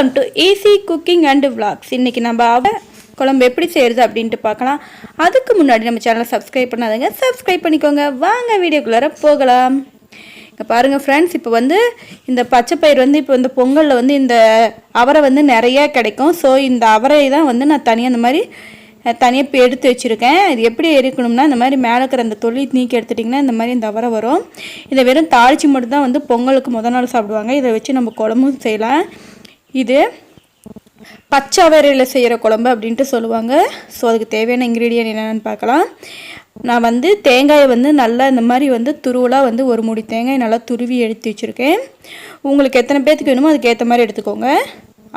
Welcome to easy cooking and vlogs. இன்றைக்கி நம்ம குழம்பு எப்படி செய்கிறது அப்படின்ட்டு பார்க்கலாம். அதுக்கு முன்னாடி நம்ம சேனலை சப்ஸ்கிரைப் பண்ணாதீங்க, சப்ஸ்கிரைப் பண்ணிக்கோங்க. வாங்க வீடியோக்குள்ளார போகலாம். இங்கே பாருங்கள் ஃப்ரெண்ட்ஸ், இப்போ இந்த பச்சைப்பயிர் இப்போ இந்த பொங்கலில் இந்த அவரை நிறையா கிடைக்கும். ஸோ இந்த அவரை தான் நான் தனியாக இந்த மாதிரி தனியாக எடுத்து வச்சுருக்கேன். இது எப்படி இருக்கணும்னா, இந்த மாதிரி மேலே இருக்கிற அந்த தொல்லி நீக்கி எடுத்துட்டிங்கன்னா இந்த மாதிரி இந்த அவரை வரும். இதை வெறும் தாளித்து மட்டும் தான் பொங்கலுக்கு முதல் நாள் சாப்பிடுவாங்க. இதை வச்சு நம்ம குழம்பும் செய்யலாம். இது பச்சை அவரையில் செய்கிற குழம்பு அப்படின்ட்டு சொல்லுவாங்க. ஸோ அதுக்கு தேவையான இன்க்ரீடியன்ட் என்னென்னு பார்க்கலாம். நான் தேங்காயை நல்லா இந்த மாதிரி துருவலாக ஒரு மூடி தேங்காய் நல்லா துருவி எடுத்து வச்சுருக்கேன். உங்களுக்கு எத்தனை பேர்த்துக்கு வேணுமோ அதுக்கு ஏற்ற மாதிரி எடுத்துக்கோங்க.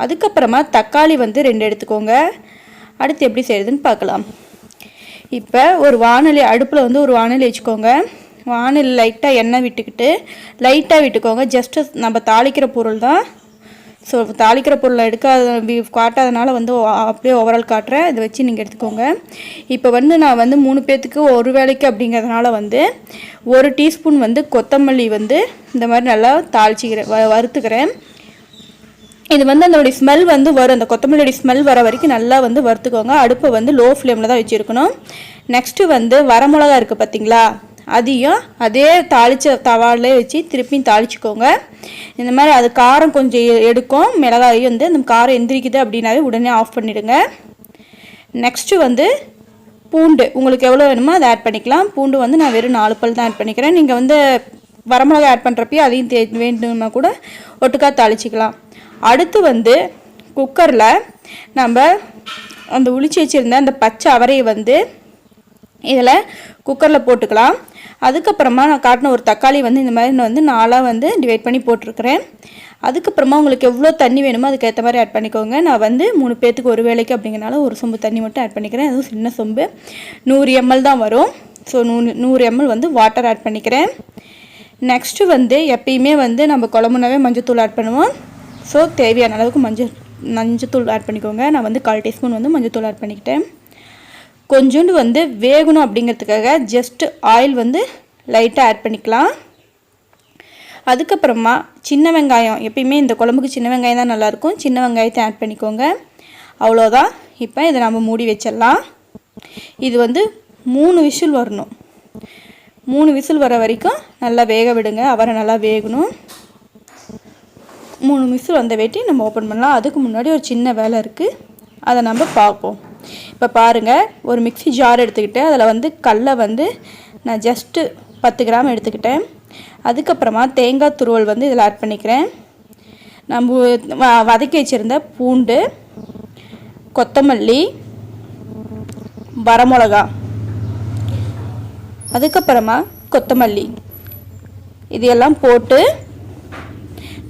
அதுக்கப்புறமா தக்காளி 2 எடுத்துக்கோங்க. அடுத்து எப்படி செய்கிறதுன்னு பார்க்கலாம். இப்போ ஒரு வானொலி அடுப்பில் ஒரு வானொலி வச்சுக்கோங்க. வானொலி லைட்டாக எண்ணெய் லைட்டாக விட்டுக்கோங்க. ஜஸ்ட்டு நம்ம தாளிக்கிற பொருள் தான். ஸோ தாளிக்கிற பொருளை காட்டாதனால அப்படியே ஓவரால் காட்டுறேன். இதை வச்சு நீங்கள் எடுத்துக்கோங்க. இப்போ நான் 3 பேர்த்துக்கு ஒரு வேளைக்கு அப்படிங்கிறதுனால 1 டீஸ்பூன் கொத்தமல்லி இந்த மாதிரி நல்லா வறுத்துக்கிறேன். இது அதோடைய ஸ்மெல் வரும். அந்த கொத்தமல்லியோடைய ஸ்மெல் வர வரைக்கும் நல்லா வறுத்துக்கோங்க. அடுப்பை லோ ஃப்ளேமில் தான் வச்சுருக்கணும். நெக்ஸ்ட்டு வரமிளகா இருக்குது பார்த்தீங்களா, அதையும் அதே தாளித்த தவாலே வச்சு திருப்பியும் தாளிச்சிக்கோங்க. இந்த மாதிரி அது காரம் கொஞ்சம் எடுக்கும். மிளகாயும் அந்த காரம் எந்திரிக்குது அப்படின்னாவே உடனே ஆஃப் பண்ணிவிடுங்க. நெக்ஸ்ட்டு பூண்டு உங்களுக்கு எவ்வளோ வேணுமோ அதை ஆட் பண்ணிக்கலாம். பூண்டு நான் வெறும் 4 பல் தான் ஆட் பண்ணிக்கிறேன். நீங்கள் வரமிளகா ஆட் பண்ணுறப்பையும் அதையும் வேணும்னா கூட ஒட்டுக்கா தாளிச்சிக்கலாம். அடுத்து குக்கரில் நம்ம அந்த உளிச்சு வச்சுருந்த அந்த பச்சை அவரையை இதில் குக்கரில் போட்டுக்கலாம். அதுக்கப்புறமா நான் காட்டின ஒரு தக்காளி இந்த மாதிரி 4 டிவைட் பண்ணி போட்டிருக்கிறேன். அதுக்கப்புறமா உங்களுக்கு எவ்வளோ தண்ணி வேணுமோ அதுக்கேற்ற மாதிரி ஆட் பண்ணிக்கோங்க. நான் 3 பேர்த்துக்கு ஒரு வேளைக்கு அப்படிங்கிறனால ஒரு சொம்பு தண்ணி மட்டும் ஆட் பண்ணிக்கிறேன். அதுவும் சின்ன சொம்பு 100 ml தான் வரும். ஸோ 100 ml வாட்டர் ஆட் பண்ணிக்கிறேன். நெக்ஸ்ட்டு எப்பயுமே நம்ம குழம்புனாவே மஞ்சத்தூள் ஆட் பண்ணுவோம். ஸோ தேவையான அளவுக்கு மஞ்சத்தூள் ஆட் பண்ணிக்கோங்க. நான் 1/4 டீஸ்பூன் மஞ்சத்தூள் ஆட் பண்ணிக்கிட்டேன். கொஞ்சோண்டு வேகணும் அப்படிங்கிறதுக்காக ஜஸ்ட்டு ஆயில் லைட்டாக ஆட் பண்ணிக்கலாம். அதுக்கப்புறமா சின்ன வெங்காயம், எப்பயுமே இந்த குழம்புக்கு சின்ன வெங்காயம் தான் நல்லாயிருக்கும். சின்ன வெங்காயத்தை ஆட் பண்ணிக்கோங்க. அவ்வளோதான். இப்போ இதை நம்ம மூடி வச்சிடலாம். இது 3 விசில் வரணும். 3 விசில் வர வரைக்கும் நல்லா வேக விடுங்க. அவரை நல்லா வேகணும். 3 விசில் வேட்டி நம்ம ஓப்பன் பண்ணலாம். அதுக்கு முன்னாடி ஒரு சின்ன வேலை இருக்குது, அதை நம்ம பார்ப்போம். இப்போ பாருங்கள், ஒரு மிக்ஸி ஜார் எடுத்துக்கிட்டு அதில் கடலை நான் ஜஸ்ட்டு 10 கிராம் எடுத்துக்கிட்டேன். அதுக்கப்புறமா தேங்காய் துருவல் இதில் ஆட் பண்ணிக்கிறேன். நம்ம வதக்கி வச்சுருந்த பூண்டு, கொத்தமல்லி, வரமிளகா, அதுக்கப்புறமா கொத்தமல்லி இதையெல்லாம் போட்டு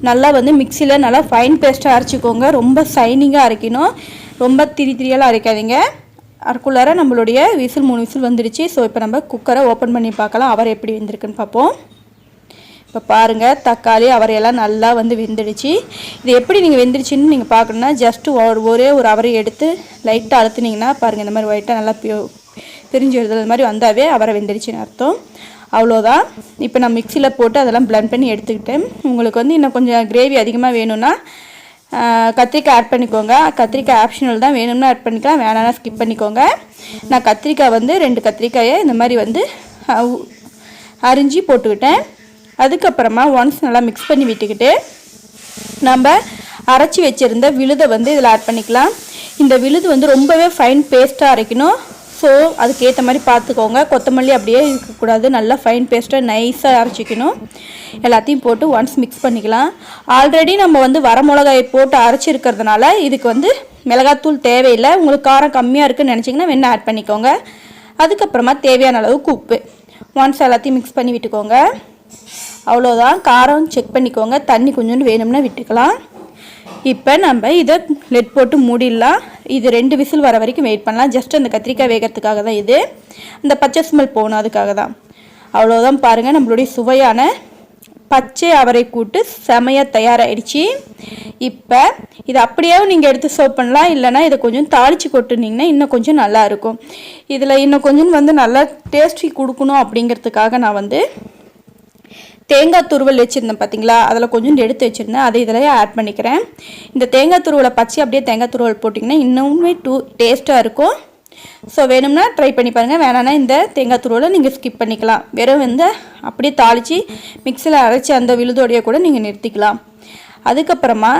நல்லா மிக்சியில் நல்லா ஃபைன் பேஸ்ட்டாக அரைச்சிக்கோங்க. ரொம்ப சைனிங்காக அரைக்கணும், ரொம்ப திரியெல்லாம் அரைக்காதீங்க. அதுக்குள்ளார நம்மளுடைய விசில் 3 விசில் வந்துடுச்சு. ஸோ இப்போ நம்ம குக்கரை ஓப்பன் பண்ணி பார்க்கலாம், அவரை எப்படி வெந்திருக்குன்னு பார்ப்போம். இப்போ பாருங்கள், தக்காளி அவரையெல்லாம் நல்லா வெந்துடுச்சு. இது எப்படி நீங்கள் வெந்துடுச்சின்னு நீங்கள் பார்க்கணுன்னா ஜஸ்ட்டு ஒரே ஒரு அவரை எடுத்து லைட்டாக அழுத்துனீங்கன்னா பாருங்கள், இந்த மாதிரி ஒயிட்டாக நல்லா பிரிஞ்சு எழுதுறது மாதிரி வந்தாவே அவரை வெந்துடுச்சின்னு அர்த்தம். அவ்வளோதான். இப்போ நான் மிக்சியில் போட்டு அதெல்லாம் பிளெண்ட் பண்ணி எடுத்துக்கிட்டேன். உங்களுக்கு இன்னும் கொஞ்சம் கிரேவி அதிகமாக வேணும்னா கத்திரிக்காய் ஆட் பண்ணிக்கோங்க. கத்திரிக்காய் ஆப்ஷனல் தான், வேணும்னா ஆட் பண்ணிக்கலாம், வேணாம்னா ஸ்கிப் பண்ணிக்கோங்க. நான் கத்திரிக்காய் 2 கத்திரிக்காயை இந்த மாதிரி அரிஞ்சு போட்டுக்கிட்டேன். அதுக்கப்புறமா ஒன்ஸ் நல்லா மிக்ஸ் பண்ணி விட்டுக்கிட்டு நம்ம அரைச்சி வச்சுருந்த விழுதை இதில் ஆட் பண்ணிக்கலாம். இந்த விழுது ரொம்பவே ஃபைன் பேஸ்ட்டாக அரைக்கணும். ஸோ அதுக்கேற்ற மாதிரி பார்த்துக்கோங்க. கொத்தமல்லி அப்படியே இருக்கக்கூடாது, நல்லா ஃபைன் பேஸ்ட்டாக நைஸாக அரைச்சிக்கணும். எல்லாத்தையும் போட்டு ஒன்ஸ் மிக்ஸ் பண்ணிக்கலாம். ஆல்ரெடி நம்ம வரமிளகாயை போட்டு அரைச்சிருக்கிறதுனால இதுக்கு மிளகாத்தூள் தேவையில்லை. உங்களுக்கு காரம் கம்மியாக இருக்குதுன்னு நினச்சிங்கன்னா வேணா ஆட் பண்ணிக்கோங்க. அதுக்கப்புறமா தேவையான அளவுக்கு உப்பு ஒன்ஸ் எல்லாத்தையும் மிக்ஸ் பண்ணி விட்டுக்கோங்க. அவ்வளோதான். காரம் செக் பண்ணிக்கோங்க, தண்ணி கொஞ்சோண்டு வேணும்னா விட்டுக்கலாம். இப்போ நம்ம இதை லெட் போட்டு மூடிடலாம். இது 2 விசில் வர வரைக்கும் வெயிட் பண்ணலாம். ஜஸ்ட் அந்த கத்திரிக்காய் வேகிறதுக்காக தான் இது, அந்த பச்சை ஸ்மெல் போகணும், அதுக்காக தான். அவ்வளோதான். பாருங்கள், நம்மளுடைய சுவையான பச்சை அவரை கூட்டு செமையாக தயாராகிடுச்சு. இப்போ இதை அப்படியே நீங்கள் எடுத்து சர்வ் பண்ணலாம். இல்லைனா இதை கொஞ்சம் தாளித்து கொட்டுனீங்கன்னா இன்னும் கொஞ்சம் நல்லாயிருக்கும். இதில் இன்னும் கொஞ்சம் நல்லா டேஸ்டி கொடுக்கணும் அப்படிங்கிறதுக்காக நான் தேங்காய் துருவல் வச்சுருந்தேன் பார்த்தீங்களா, அதில் கொஞ்சம் எடுத்து வச்சுருந்தேன், அதை இதில் ஆட் பண்ணிக்கிறேன். இந்த தேங்காய் துருவலை பச்சை அப்படியே தேங்காய் துருவல் போட்டிங்கன்னா இன்னுமே டேஸ்ட்டாக இருக்கும். ஸோ வேணும்னா ட்ரை பண்ணி பாருங்கள், வேணான்னா இந்த தேங்காய் துருவலை நீங்கள் ஸ்கிப் பண்ணிக்கலாம். வெறும் வந்து அப்படியே தாளித்து மிக்சியில் அரைச்சி அந்த விழுதோடைய கூட நீங்கள் நிறுத்திக்கலாம். அதுக்கப்புறமா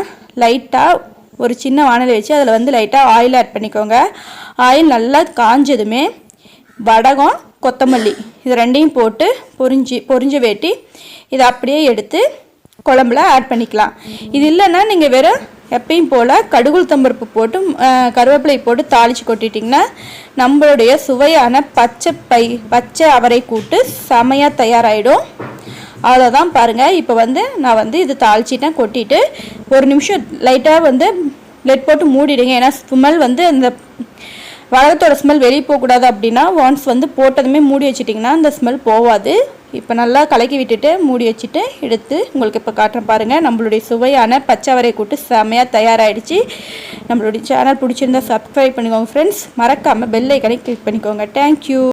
லைட்டாக ஒரு சின்ன வானலை வச்சு அதில் வந்து லைட்டாக ஆயில் ஆட் பண்ணிக்கோங்க. ஆயில் நல்லா காஞ்சதுமே வடகம் கொத்தமல்லி இது ரெண்டையும் போட்டு பொரிஞ்சு வேட்டி இதை அப்படியே எடுத்து குழம்புல ஆட் பண்ணிக்கலாம். இது இல்லைன்னா நீங்கள் வெறும் எப்பயும் போல் கடுகுள் தம்பருப்பு போட்டு கருவேப்பிலை போட்டு தாளித்து கொட்டிட்டிங்கன்னா நம்மளுடைய சுவையான பச்சை அவரை கூட்டு செமையாக தயாராகிடும். அவ்வளோதான் பாருங்கள். இப்போ வந்து நான் வந்து இது தாளிச்சிட்டேன், கொட்டிட்டு ஒரு நிமிஷம் லைட்டாக வந்து லெட் போட்டு மூடிடுங்க. ஏன்னா ஸ்மெல் வந்து அந்த வடகத்தோட ஸ்மெல் வெளியே போகக்கூடாது. அப்படின்னா ஒன்ஸ் வந்து போட்டதுமே மூடி வச்சிட்டிங்கன்னா அந்த ஸ்மெல் போகாது. இப்போ நல்லா கலக்கி விட்டுட்டு மூடி வச்சுட்டு எடுத்து உங்களுக்கு இப்போ காட்டுறேன் பாருங்கள். நம்மளுடைய சுவையான பச்சை அவரை கூட்டு செமையாக தயாராகிடுச்சு. நம்மளுடைய சேனல் பிடிச்சிருந்தா சப்ஸ்கிரைப் பண்ணிக்கோங்க ஃப்ரெண்ட்ஸ். மறக்காமல் பெல் ஐக்கனை கிளிக் பண்ணிக்கோங்க. தேங்க்யூ.